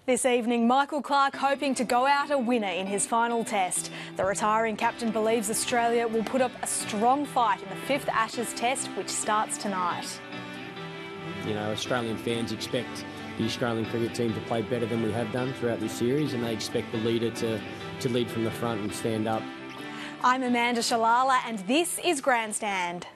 This evening, Michael Clarke hoping to go out a winner in his final test. The retiring captain believes Australia will put up a strong fight in the 5th Ashes test, which starts tonight. You know, Australian fans expect the Australian cricket team to play better than we have done throughout this series, and they expect the leader to lead from the front and stand up. I'm Amanda Shalala and this is Grandstand.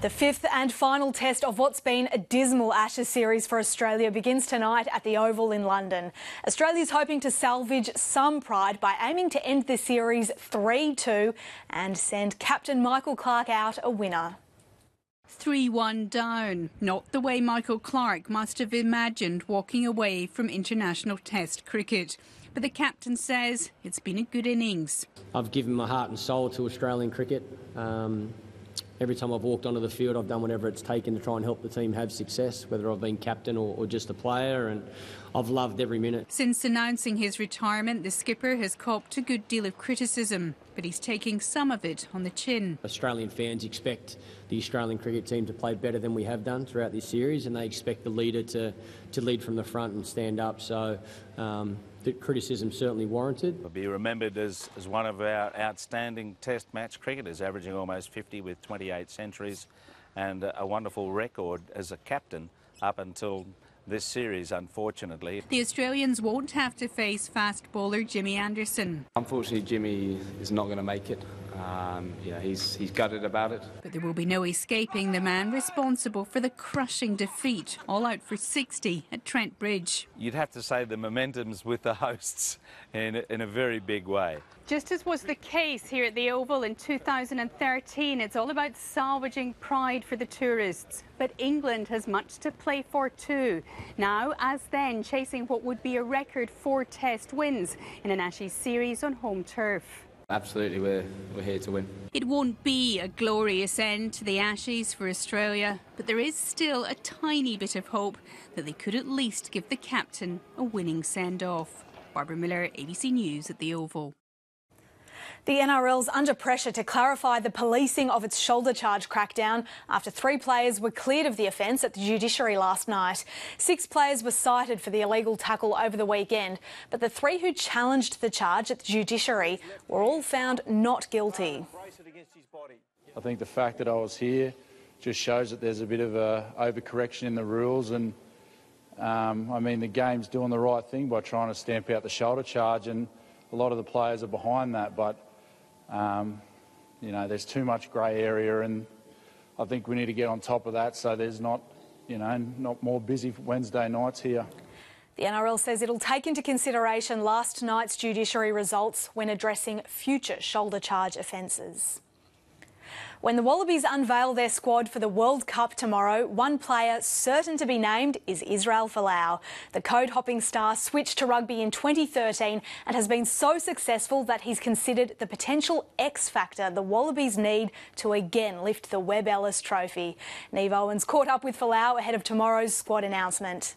The 5th and final test of what's been a dismal Ashes series for Australia begins tonight at the Oval in London. Australia's hoping to salvage some pride by aiming to end the series 3-2 and send captain Michael Clarke out a winner. 3-1 down. Not the way Michael Clarke must have imagined walking away from international test cricket. But the captain says it's been a good innings. I've given my heart and soul to Australian cricket. Every time I've walked onto the field, I've done whatever it's taken to try and help the team have success, whether I've been captain or just a player, and I've loved every minute. Since announcing his retirement, the skipper has copped a good deal of criticism, but he's taking some of it on the chin. Australian fans expect the Australian cricket team to play better than we have done throughout this series, and they expect the leader to lead from the front and stand up. So the criticism certainly warranted. He'll be remembered as one of our outstanding test match cricketers, averaging almost 50 with 28 centuries and a wonderful record as a captain up until this series, unfortunately. The Australians won't have to face fast bowler Jimmy Anderson. Unfortunately, Jimmy is not going to make it. He's gutted about it. But there will be no escaping the man responsible for the crushing defeat, all out for 60 at Trent Bridge. You'd have to say the momentum's with the hosts in a very big way. Just as was the case here at the Oval in 2013, it's all about salvaging pride for the tourists. But England has much to play for too. Now, as then, chasing what would be a record 4 test wins in an Ashes series on home turf. Absolutely, we're here to win. It won't be a glorious end to the Ashes for Australia, but there is still a tiny bit of hope that they could at least give the captain a winning send-off. Barbara Miller, ABC News at the Oval. The NRL's under pressure to clarify the policing of its shoulder charge crackdown after 3 players were cleared of the offence at the judiciary last night. 6 players were cited for the illegal tackle over the weekend, but the 3 who challenged the charge at the judiciary were all found not guilty. I think the fact that I was here just shows that there's a bit of a overcorrection in the rules, and the game's doing the right thing by trying to stamp out the shoulder charge, and a lot of the players are behind that, but there's too much grey area, and I think we need to get on top of that so there's not more busy Wednesday nights here. The NRL says it'll take into consideration last night's judiciary results when addressing future shoulder charge offences. When the Wallabies unveil their squad for the World Cup tomorrow, one player certain to be named is Israel Folau. The code-hopping star switched to rugby in 2013 and has been so successful that he's considered the potential X-factor the Wallabies need to again lift the Webb Ellis Trophy. Neve Owens caught up with Folau ahead of tomorrow's squad announcement.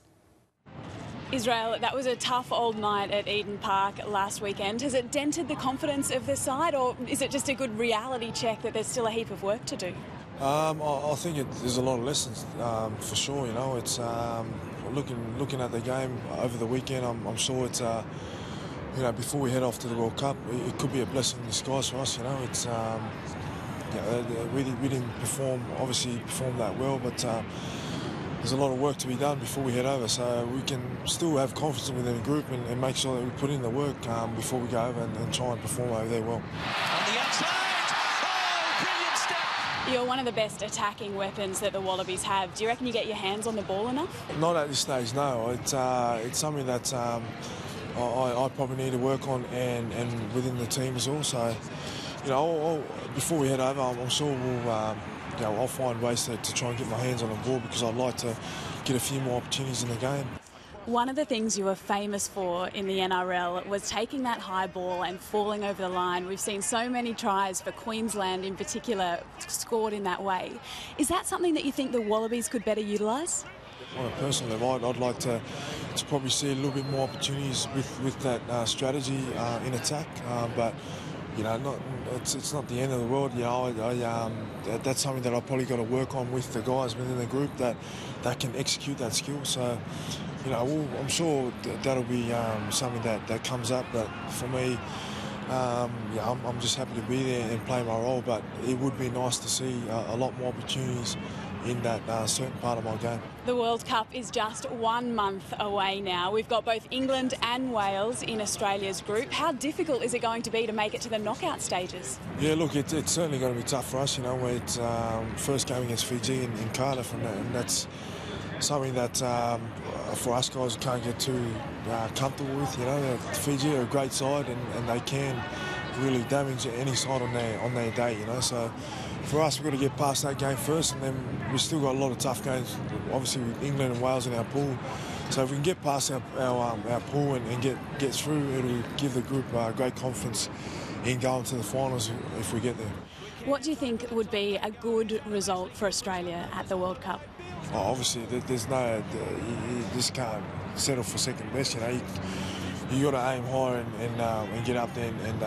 Israel, that was a tough old night at Eden Park last weekend. Has it dented the confidence of the side, or is it just a good reality check that there's still a heap of work to do? I think there's a lot of lessons, for sure. It's looking at the game over the weekend. I'm sure it's before we head off to the World Cup, it could be a blessing in disguise for us. It's we didn't perform that well, but. There's a lot of work to be done before we head over, so we can still have confidence within the group and make sure that we put in the work before we go over and try and perform over there well. On the outside, brilliant step! You're one of the best attacking weapons that the Wallabies have. Do you reckon you get your hands on the ball enough? Not at this stage, no. It's something that I probably need to work on and within the team as well. So, before we head over, I'm sure we'll. I'll find ways to try and get my hands on the ball because I'd like to get a few more opportunities in the game. One of the things you were famous for in the NRL was taking that high ball and falling over the line. We've seen so many tries for Queensland in particular scored in that way. Is that something that you think the Wallabies could better utilise? on a personal level, I'd like to probably see a little bit more opportunities with that strategy in attack. But you know, it's not the end of the world. You know, that's something that I've probably got to work on with the guys within the group that can execute that skill. So, you know, I'm sure that'll be something that comes up. But for me, yeah, I'm just happy to be there and play my role. But it would be nice to see a lot more opportunities in that certain part of my game. The World Cup is just 1 month away now. We've got both England and Wales in Australia's group. How difficult is it going to be to make it to the knockout stages? Yeah, look, it's certainly going to be tough for us. You know, it's first game against Fiji in Cardiff, and that's something that for us guys can't get too comfortable with. You know, Fiji are a great side, and they can really damage any side on their day. You know, so for us, we've got to get past that game first, and then we've still got a lot of tough games, obviously with England and Wales in our pool. So if we can get past our pool and get through, it'll give the group great confidence in going to the finals if we get there. What do you think would be a good result for Australia at the World Cup? Oh, obviously, there's no, you just can't settle for second best. You know, you got to aim high and get up there and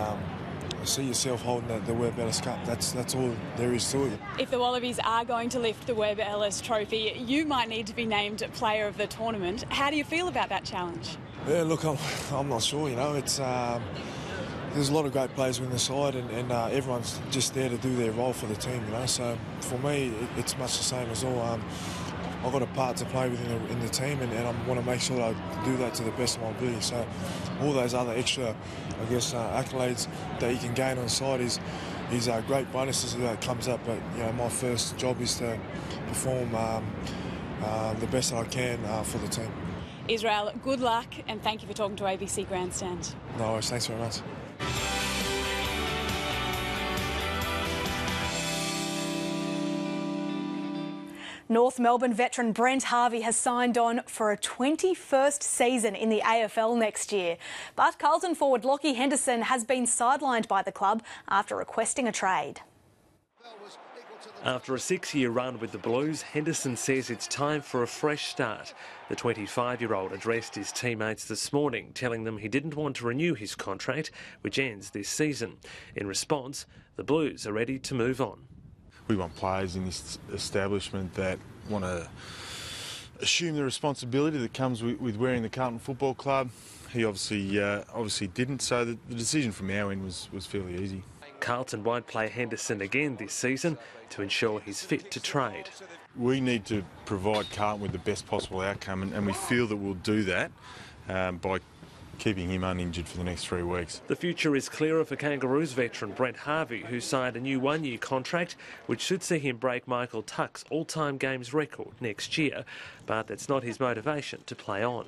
see yourself holding the Webb Ellis Cup. That's all there is to it. If the Wallabies are going to lift the Webb Ellis Trophy, you might need to be named Player of the Tournament. How do you feel about that challenge? Yeah, look, I'm not sure. You know, it's there's a lot of great players in the side, and everyone's just there to do their role for the team. You know, so for me, it's much the same as all. I've got a part to play in the team, and I want to make sure that I do that to the best of my ability. So all those other extra, I guess, accolades that you can gain on the side is great bonuses that comes up. But you know, my first job is to perform the best that I can for the team. Israel, good luck, and thank you for talking to ABC Grandstand. No worries, thanks very much. North Melbourne veteran Brent Harvey has signed on for a 21st season in the AFL next year. But Carlton forward Lockie Henderson has been sidelined by the club after requesting a trade. After a 6-year run with the Blues, Henderson says it's time for a fresh start. The 25-year-old addressed his teammates this morning, telling them he didn't want to renew his contract, which ends this season. In response, the Blues are ready to move on. We want players in this establishment that want to assume the responsibility that comes with wearing the Carlton Football Club. He obviously didn't, so the decision from our end was fairly easy. Carlton won't play Henderson again this season to ensure he's fit to trade. We need to provide Carlton with the best possible outcome, and we feel that we'll do that by keeping him uninjured for the next 3 weeks. The future is clearer for Kangaroos veteran Brent Harvey, who signed a new 1-year contract which should see him break Michael Tuck's all-time games record next year. But that's not his motivation to play on.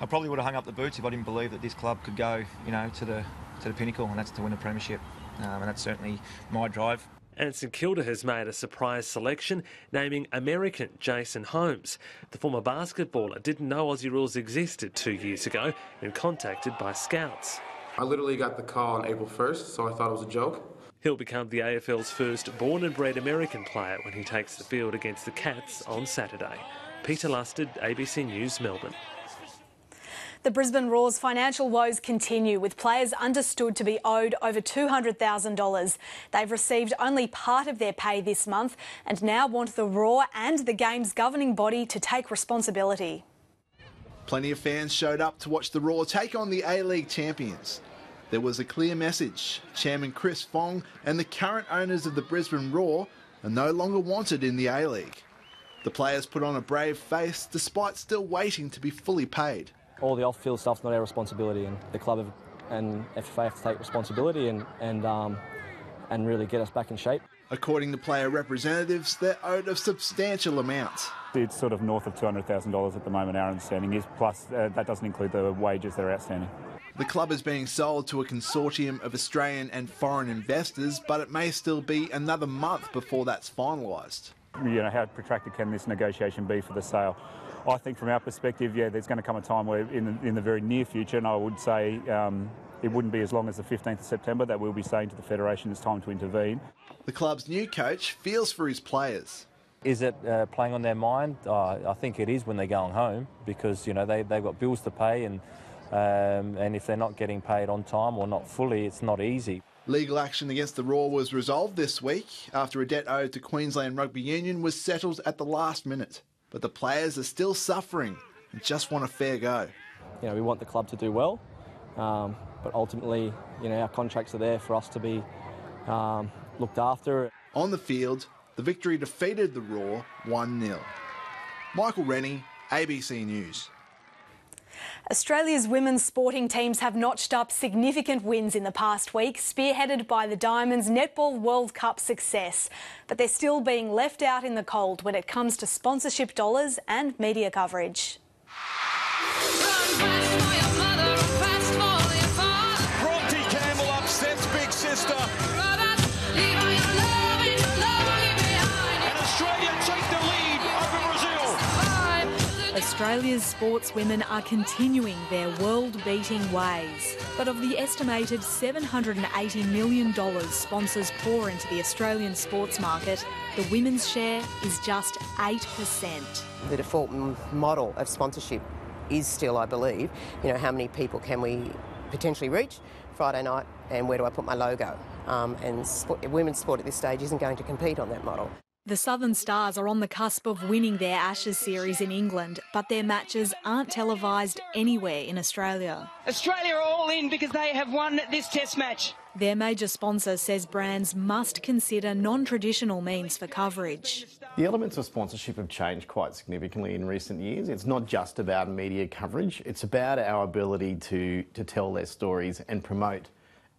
I probably would have hung up the boots if I didn't believe that this club could go, you know, to the pinnacle, and that's to win a premiership. And that's certainly my drive. And St Kilda has made a surprise selection, naming American Jason Holmes. The former basketballer didn't know Aussie rules existed 2 years ago when contacted by scouts. I literally got the call on April 1st, so I thought it was a joke. He'll become the AFL's first born and bred American player when he takes the field against the Cats on Saturday. Peter Lusted, ABC News, Melbourne. The Brisbane Roar's financial woes continue, with players understood to be owed over $200,000. They've received only part of their pay this month and now want the Roar and the game's governing body to take responsibility. Plenty of fans showed up to watch the Roar take on the A-League champions. There was a clear message. Chairman Chris Fong and the current owners of the Brisbane Roar are no longer wanted in the A-League. The players put on a brave face despite still waiting to be fully paid. All the off-field stuff's not our responsibility, and the club and FFA have to take responsibility and really get us back in shape. According to player representatives, they're owed a substantial amount. It's sort of north of $200,000 at the moment, our understanding is, plus that doesn't include the wages that are outstanding. The club is being sold to a consortium of Australian and foreign investors, but it may still be another month before that's finalised. You know, how protracted can this negotiation be for the sale? I think from our perspective, yeah, there's going to come a time where in the very near future, and I would say it wouldn't be as long as the 15th of September, that we'll be saying to the Federation it's time to intervene. The club's new coach feels for his players. Is it playing on their mind? I think it is when they're going home, because you know they've got bills to pay, and if they're not getting paid on time or not fully, it's not easy. Legal action against the Roar was resolved this week after a debt owed to Queensland Rugby Union was settled at the last minute. But the players are still suffering and just want a fair go. You know, we want the club to do well, but ultimately, you know, our contracts are there for us to be looked after. On the field, the victory defeated the Roar 1-0. Michael Rennie, ABC News. Australia's women's sporting teams have notched up significant wins in the past week, spearheaded by the Diamonds' Netball World Cup success. But they're still being left out in the cold when it comes to sponsorship dollars and media coverage. Bronte Campbell upsets big sister. And Australia take the lead over Brazil. Australia's sportswomen are continuing their world-beating ways. But of the estimated $780 million sponsors pour into the Australian sports market, the women's share is just 8%. The default model of sponsorship is still, I believe, you know, how many people can we potentially reach Friday night and where do I put my logo? Women's sport at this stage isn't going to compete on that model. The Southern Stars are on the cusp of winning their Ashes series in England, but their matches aren't televised anywhere in Australia. Australia are all in because they have won this test match. Their major sponsor says brands must consider non-traditional means for coverage. The elements of sponsorship have changed quite significantly in recent years. It's not just about media coverage, it's about our ability to tell their stories and promote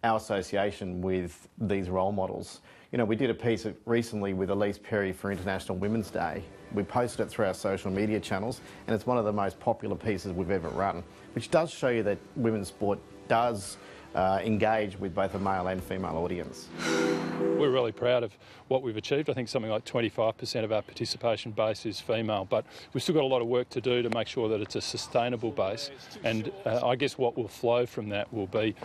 our association with these role models. You know, we did a piece recently with Elise Perry for International Women's Day. We posted it through our social media channels, and it's one of the most popular pieces we've ever run, which does show you that women's sport does engage with both a male and female audience. We're really proud of what we've achieved. I think something like 25% of our participation base is female, but we've still got a lot of work to do to make sure that it's a sustainable base, and I guess what will flow from that will be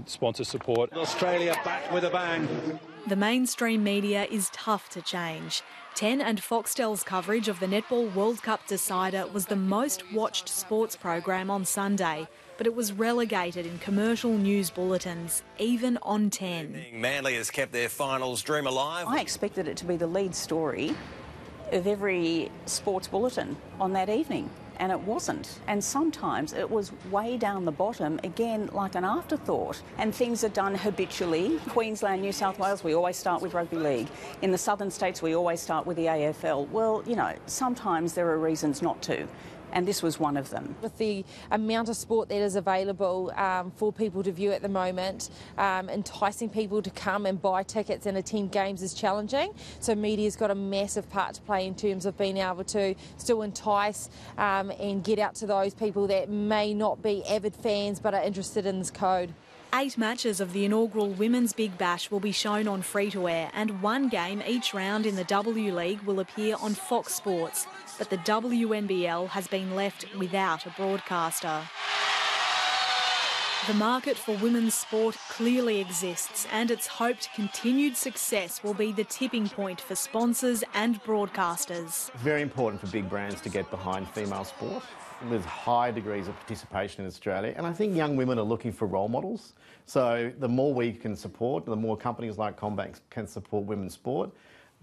sponsor support. Australia back with a bang. The mainstream media is tough to change. 10 and Foxtel's coverage of the Netball World Cup decider was the most watched sports program on Sunday, but it was relegated in commercial news bulletins, even on 10. Manly has kept their finals dream alive. I expected it to be the lead story of every sports bulletin on that evening, and it wasn't. And sometimes it was way down the bottom, again, like an afterthought. And things are done habitually. Queensland, New South Wales, we always start with rugby league. In the southern states, we always start with the AFL. Well, you know, sometimes there are reasons not to. And this was one of them. With the amount of sport that is available for people to view at the moment, enticing people to come and buy tickets and attend games is challenging. So media's got a massive part to play in terms of being able to still entice and get out to those people that may not be avid fans but are interested in this code. 8 matches of the inaugural Women's Big Bash will be shown on free-to-air, and 1 game each round in the W League will appear on Fox Sports. But the WNBL has been left without a broadcaster. The market for women's sport clearly exists, and it's hoped continued success will be the tipping point for sponsors and broadcasters. Very important for big brands to get behind female sport. There's high degrees of participation in Australia, and I think young women are looking for role models. So the more we can support, the more companies like CommBank can support women's sport,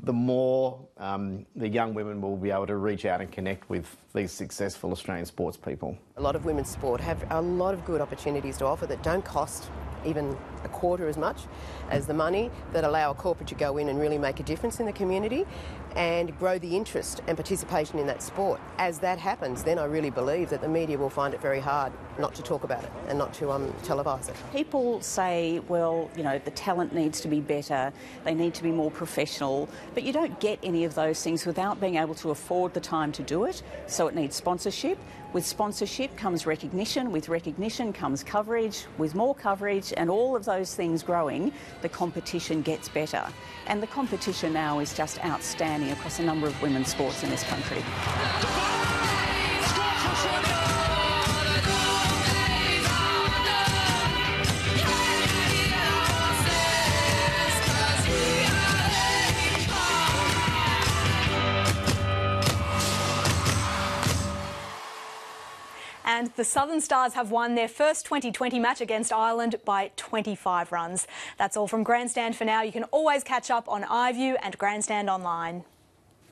the more the young women will be able to reach out and connect with these successful Australian sports people. A lot of women's sport have a lot of good opportunities to offer that don't cost even a quarter as much as the money, that allow a corporate to go in and really make a difference in the community and grow the interest and participation in that sport. As that happens, then I really believe that the media will find it very hard not to talk about it and not to televise it. People say, well, you know, the talent needs to be better, they need to be more professional, but you don't get any of those things without being able to afford the time to do it, so it needs sponsorship. With sponsorship comes recognition, with recognition comes coverage, with more coverage and all of those things growing, the competition gets better. And the competition now is just outstanding across a number of women's sports in this country. And the Southern Stars have won their first 2020 match against Ireland by 25 runs. That's all from Grandstand for now. You can always catch up on iView and Grandstand online.